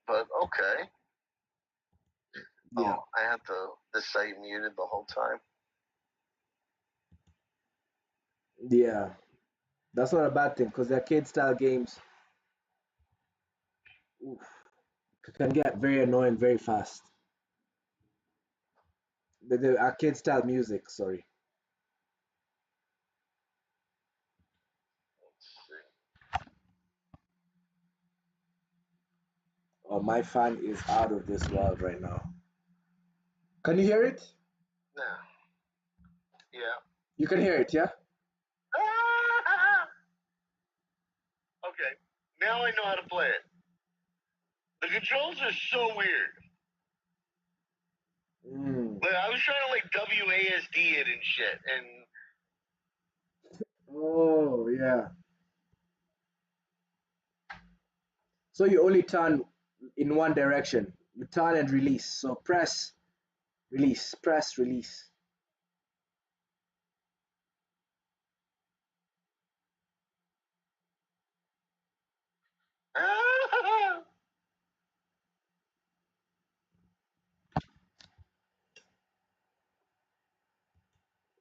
but okay. Yeah, Oh, I had the site muted the whole time. yeah. That's not a bad thing because the arcade style games oof, can get very annoying very fast. The arcade style music, sorry. Let's see. Oh, my fan is out of this world right now. Can you hear it? Yeah, yeah. You can hear it, yeah? Ah! Okay, now I know how to play it. The controls are so weird. Mm. Like I was trying to like WASD it and shit, and Oh, yeah. So you only turn in one direction. You turn and release. So press, release, press, release.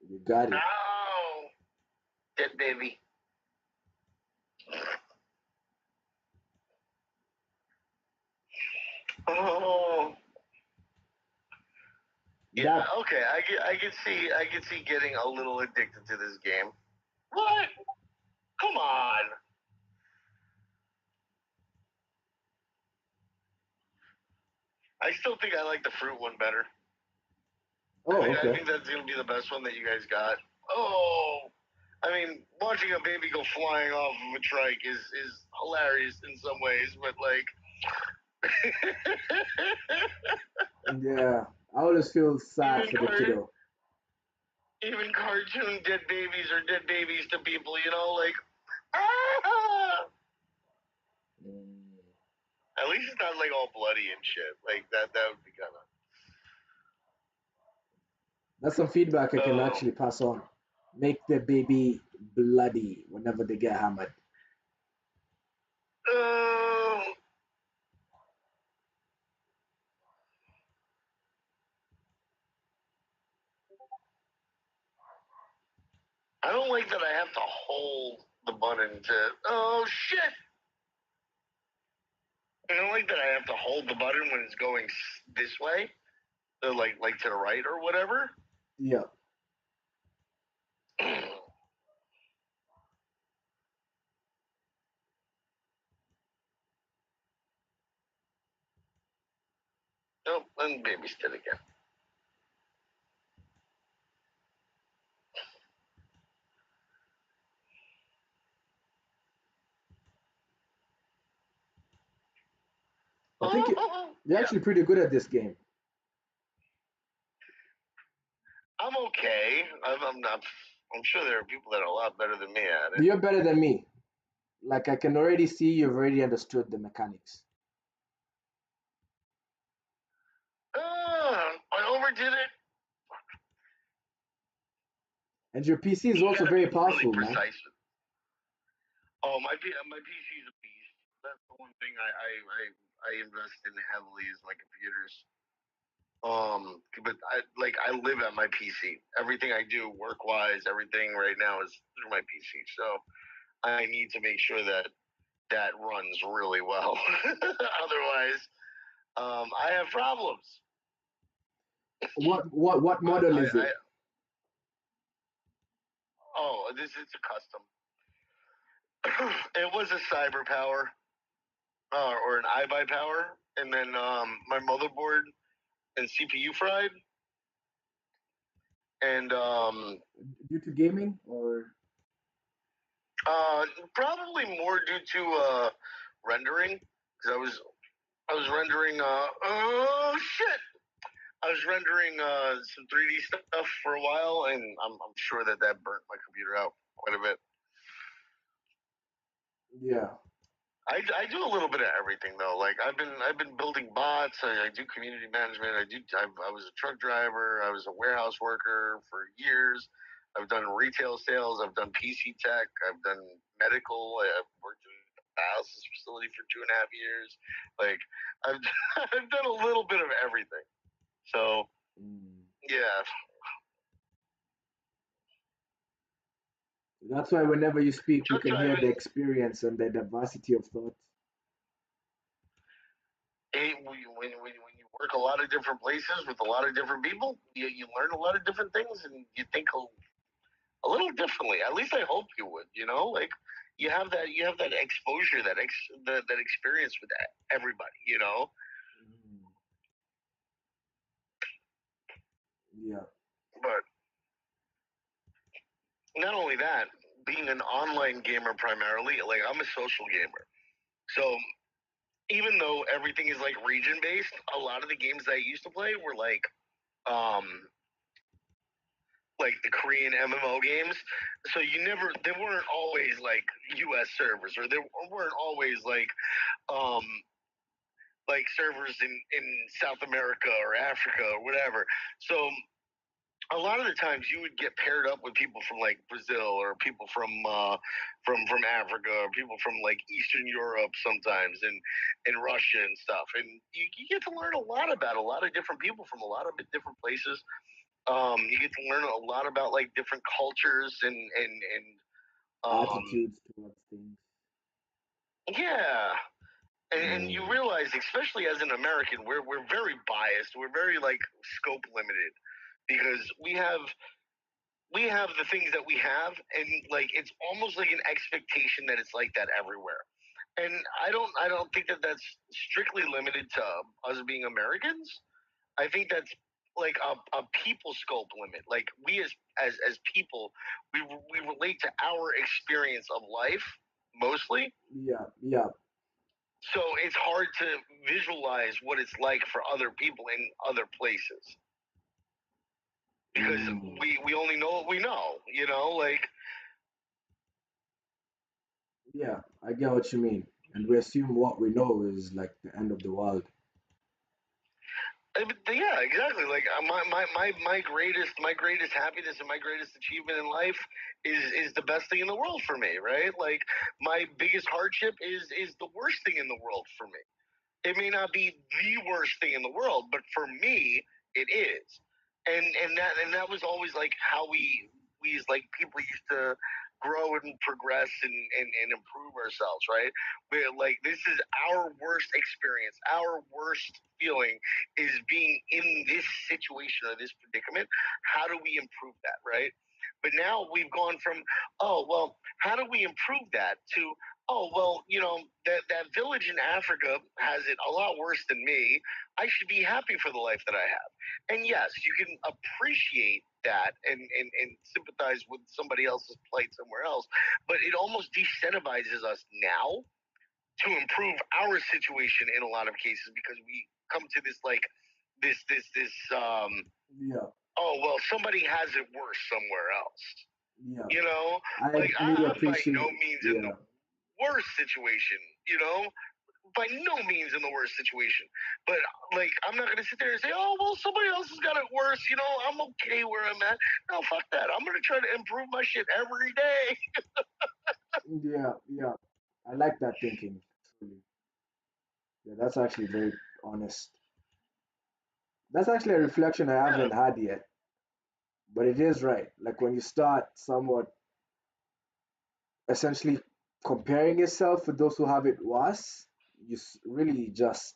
You got it. Oh, dead baby. Oh. Yeah, That okay. I can see getting a little addicted to this game. What? Come on. I still think I like the fruit one better. oh I okay. think that's gonna be the best one that you guys got. Oh, I mean, watching a baby go flying off of a trike is hilarious in some ways, but like, Yeah. I always feel sad even for the kiddo. even cartoon dead babies are dead babies to people, you know, like ah! Mm. At least it's not like all bloody and shit. Like that would be kind of. That's some feedback I can Oh. actually pass on. Make the baby bloody whenever they get hammered. Oh. I don't like that I have to hold the button to. Oh shit! I don't like that I have to hold the button when it's going this way, like to the right or whatever. Yeah. Nope, and babysat again. I think you're Yeah, actually pretty good at this game. I'm okay. I'm not. I'm sure there are people that are a lot better than me at it. You're better than me. Like I can already see you've already understood the mechanics. I overdid it. And your PC is You also got to be very really powerful, man. precise. Oh, my PC is a beast. That's the one thing I invest in heavily is my computers. But I live at my PC. Everything I do work wise, everything right now is through my PC. So I need to make sure that that runs really well. Otherwise, I have problems. What But model is it? this is a custom. It was a cyber power or an iBuy power, and then my motherboard and CPU fried, and Due to gaming or uh, probably more due to rendering because I was rendering oh shit. I was rendering some 3D stuff for a while, and I'm sure that burnt my computer out quite a bit. yeah. I do a little bit of everything though. Like I've been building bots. I do community management. I was a truck driver. I was a warehouse worker for years. I've done retail sales. I've done PC tech. I've done medical. I've worked in a dialysis facility for 2.5 years. Like I've I've done a little bit of everything. So Mm. yeah, That's why whenever you speak, we truck can hear the driving. experience and the diversity of thoughts. When you work a lot of different places with a lot of different people, you learn a lot of different things and you think a little differently. At least I hope you would. You know, like you have that exposure, that experience with everybody. You know, Mm. Yeah. but not only that, being an online gamer primarily, like I'm a social gamer. So even though everything is like region based, a lot of the games that I used to play were um like the Korean MMO games. So they weren't always like US servers or they weren't always like um like servers in South America or Africa or whatever. So a lot of the times you would get paired up with people from like Brazil or people from Africa or people from like Eastern Europe sometimes and Russia and stuff, and you get to learn a lot about a lot of different people from a lot of different places. You get to learn a lot about like different cultures and Attitudes towards things. yeah, and you Mm. realize, especially as an American, we're very biased. We're very like scope limited because we have the things that we have, and like it's almost like an expectation that it's like that everywhere. And I don't think that that's strictly limited to us being Americans. I think that's like a people scope limit. Like we as people, we relate to our experience of life mostly. Yeah, yeah. So it's hard to visualize what it's like for other people in other places because Mm. we only know what we know. Like Yeah, I get what you mean. And we assume what we know is like the end of the world. yeah, exactly. Like my greatest happiness and my greatest achievement in life is the best thing in the world for me, right? Like my biggest hardship is the worst thing in the world for me. It may not be the worst thing in the world, but for me, it is. And that was always like how we as like people used to grow and progress and improve ourselves, right? We're like this is our worst experience, our worst feeling is being in this situation or this predicament. How do we improve that, right? But now we've gone from, oh well, how do we improve that to, oh well, that village in Africa has it a lot worse than me. I should be happy for the life that I have. And yes, you can appreciate that and sympathize with somebody else's plight somewhere else, but it almost decentivizes us now to improve our situation in a lot of cases because we come to this like this Yeah, oh well, somebody has it worse somewhere else. yeah. You know, I like really I'm by no appreciate, means in the yeah, worst situation. By no means in the worst situation. But like, I'm not gonna sit there and say, "Oh, well, somebody else has got it worse." I'm okay where I'm at. No, fuck that. I'm gonna try to improve my shit every day. yeah, yeah. I like that thinking. Truly. Yeah, that's actually very honest. That's actually a reflection I Yeah, haven't had yet, but it is right. Like when you start somewhat essentially comparing yourself with those who have it worse, you really just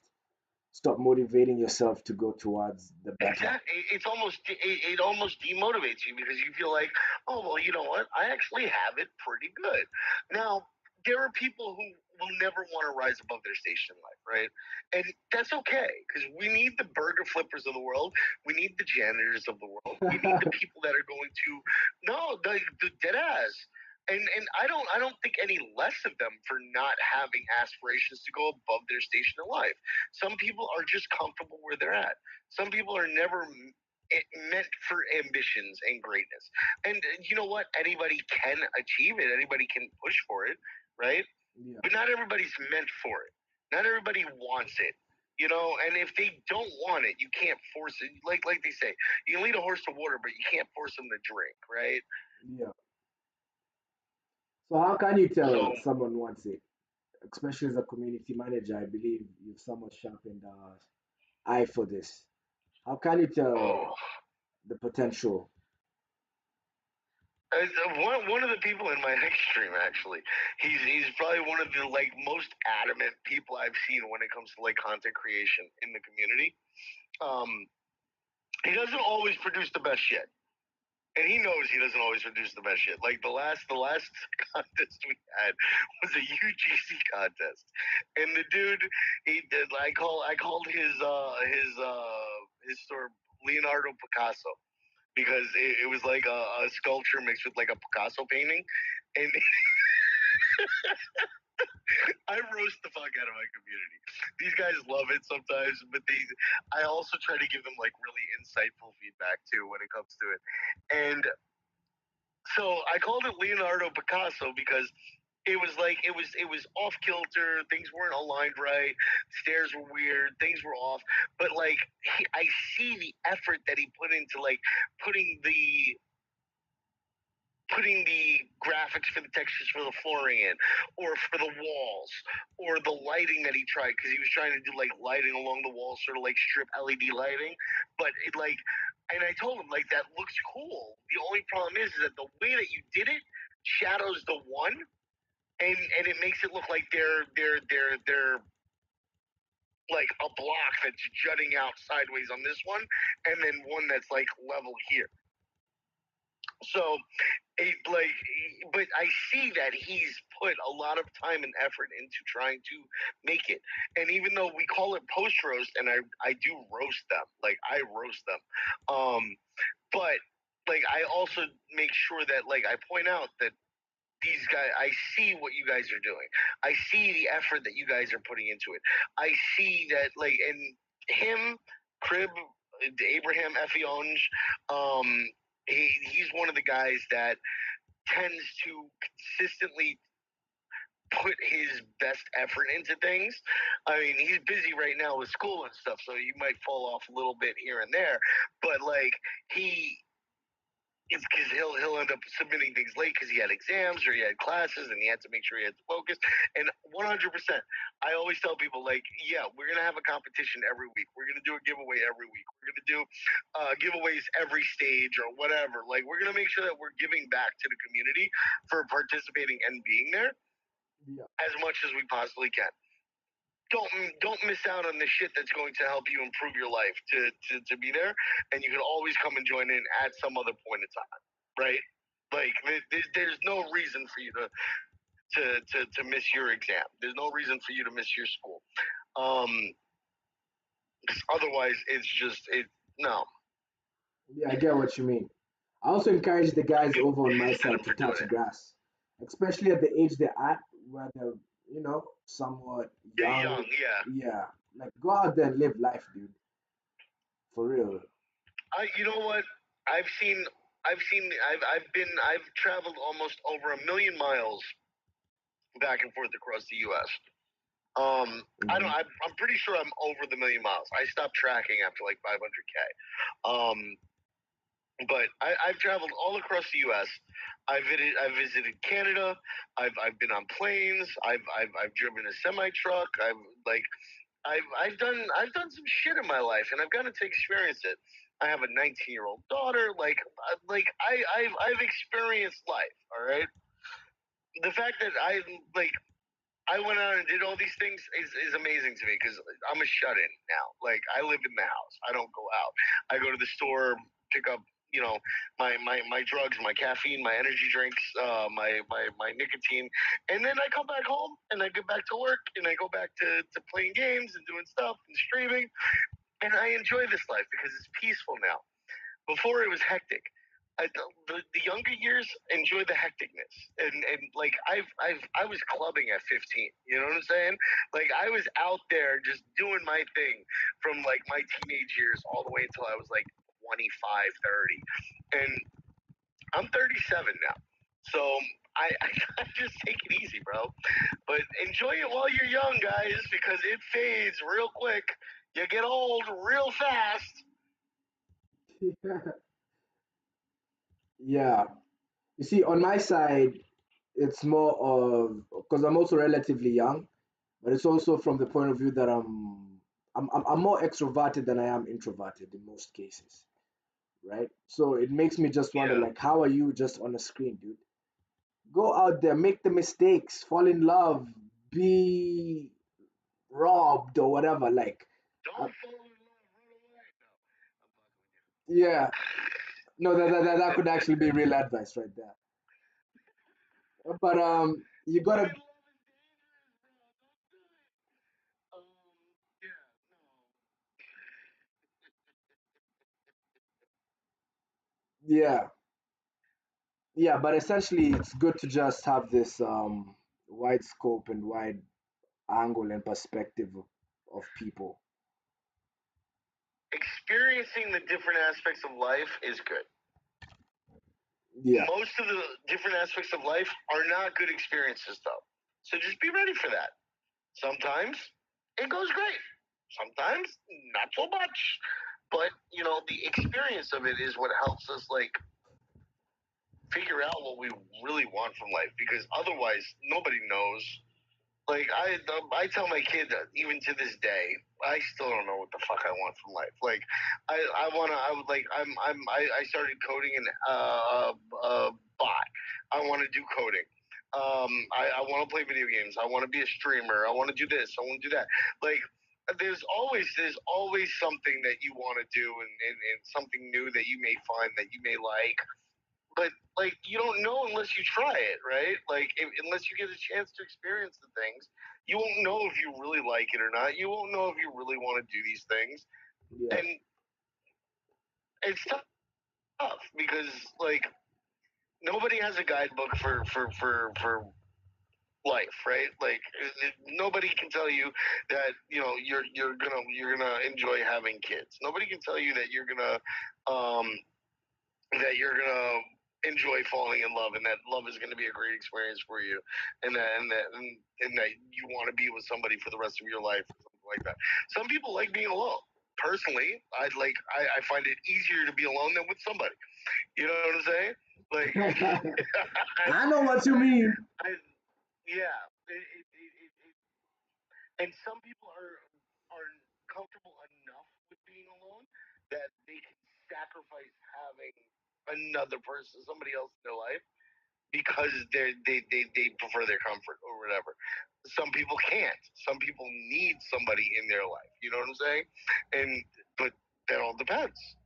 stop motivating yourself to go towards the better. exactly. It almost demotivates you because you feel like, oh well, you know what? I actually have it pretty good. Now there are people who will never want to rise above their station in life, right? And that's okay because we need the burger flippers of the world. We need the janitors of the world. We need the people that are going to no the dead ass. And I don't think any less of them for not having aspirations to go above their station in life. Some people are just comfortable where they're at. Some people are never meant for ambitions and greatness. And you know what? Anybody can achieve it. Anybody can push for it, right? Yeah, But not everybody's meant for it. Not everybody wants it. And if they don't want it, you can't force it. Like they say, you can lead a horse to water, but you can't force them to drink, right? yeah. So how can you tell So, someone wants it? Especially as a community manager, I believe you've somewhat sharpened eye for this. How can you tell oh, the potential? one of the people in my extreme actually, he's probably one of the like most adamant people I've seen when it comes to like content creation in the community. Um, he doesn't always produce the best shit, and he knows he doesn't always produce the best shit. Like the last contest we had was a UGC contest, and the dude he did. I called his store Leonardo Picasso because it was like a sculpture mixed with like a Picasso painting, and I roast the fuck out of my community. These guys love it sometimes, but I also try to give them like really insightful feedback too when it comes to it. And so I called it Leonardo Picasso because it was off kilter. Things weren't aligned right. Stairs were weird. Things were off. But like I see the effort that he put into like putting the putting the graphics for the textures for the flooring in, or for the walls, or the lighting that he tried, because he was trying to do like lighting along the walls, sort of like strip LED lighting. But it like, and I told him like that looks cool. The only problem is that the way that you did it shadows the one, and it makes it look like they're like a block that's jutting out sideways on this one, and then one that's like level here. So like, but I see that he's put a lot of time and effort into trying to make it. And even though we call it post roast, and I do roast them, like I roast them, but like I also make sure that like I point out that these guys, I see what you guys are doing. I see the effort that you guys are putting into it. I see that like, and him, Crib, Abraham Efionge, he's one of the guys that tends to consistently put his best effort into things. I mean, he's busy right now with school and stuff, so he might fall off a little bit here and there. But like he, it's because he'll end up submitting things late because he had exams or he had classes and he had to make sure he had to focus. And 100%, I always tell people like, yeah, we're gonna have a competition every week. We're gonna do a giveaway every week. We're gonna do giveaways every stage or whatever. Like we're gonna make sure that we're giving back to the community for participating and being there Yeah. as much as we possibly can. Don't miss out on the shit that's going to help you improve your life to be there, and you can always come and join in at some other point in time, right? Like there's no reason for you to miss your exam. There's no reason for you to miss your school. Um, 'Cause otherwise, it's just it. No, Yeah, I get what you mean. I also encourage the guys over on my you side better to for doing touch it. grass, especially at the age they're at, where they're, somewhat You're young. young, yeah. Yeah, like go out there and live life, dude. For real. You know what? I've seen. I've traveled almost over 1 million miles back and forth across the U.S. I don't. Hmm. I'm pretty sure I'm over the 1 million miles. I stopped tracking after like 500K. But I've traveled all across the U.S. I visited Canada. I've been on planes. I've driven a semi truck. Like I've done some shit in my life, and I've gotten to experience it. I have a 19-year-old daughter. I've experienced life. All right. The fact that I went out and did all these things is amazing to me because I'm a shut in now. Like I live in the house. I don't go out. I go to the store, pick up, my drugs, my caffeine, my energy drinks, my nicotine, and then I come back home and I get back to work and I go back to playing games and doing stuff and streaming, and I enjoy this life because it's peaceful now. Before it was hectic. The younger years enjoy the hecticness, and like I was clubbing at 15. You know what I'm saying? Like I was out there just doing my thing from like my teenage years all the way until I was like 25, 30, and I'm 37 now. So I just take it easy, bro. But enjoy it while you're young, guys, because it fades real quick. You get old real fast. Yeah. You see, on my side, it's more of because I'm also relatively young, but it's also from the point of view that I'm more extroverted than I am introverted in most cases, right? So it makes me just wonder, Yeah. like, how are you just on a screen, dude? Go out there, make the mistakes, fall in love, be robbed or whatever. Like, uh, Don't fall in love right away. No, I'm fucking with you. yeah, no, that could actually be real advice right there. But you Falling gotta, in love is dangerous, bro. Don't do it. Yeah, no. yeah, yeah. But essentially, it's good to just have this wide scope and wide angle and perspective of people. Experiencing the different aspects of life is good. Yeah. Most of the different aspects of life are not good experiences, though. So just be ready for that. Sometimes it goes great. Sometimes not so much. But the experience of it is what helps us figure out what we really want from life. Because otherwise, nobody knows. Like I tell my kid that even to this day, I still don't know what the fuck I want from life. Like I would like I started coding in bot. I want to do coding. I want to play video games. I want to be a streamer. I want to do this. I want to do that. Like there's always something that you want to do, and something new that you may find that you may like, but you don't know unless you try it, right? Unless you get a chance to experience the things, you won't know if you really like it or not. You won't know if you really want to do these things. Yeah. And it's tough because nobody has a guidebook for life, right? Nobody can tell you that you're gonna enjoy having kids. Nobody can tell you that um you're gonna enjoy falling in love, and that love is going to be a great experience for you, and that you want to be with somebody for the rest of your life or something like that. Some people like being alone. Personally, I find it easier to be alone than with somebody. You know what I'm saying? Like, I know what you I, mean. I, yeah. And some people are comfortable enough with being alone that they can sacrifice having another person, somebody else in their life, because they prefer their comfort or whatever. Some people can't. Some people need somebody in their life. You know what I'm saying? And but that all depends.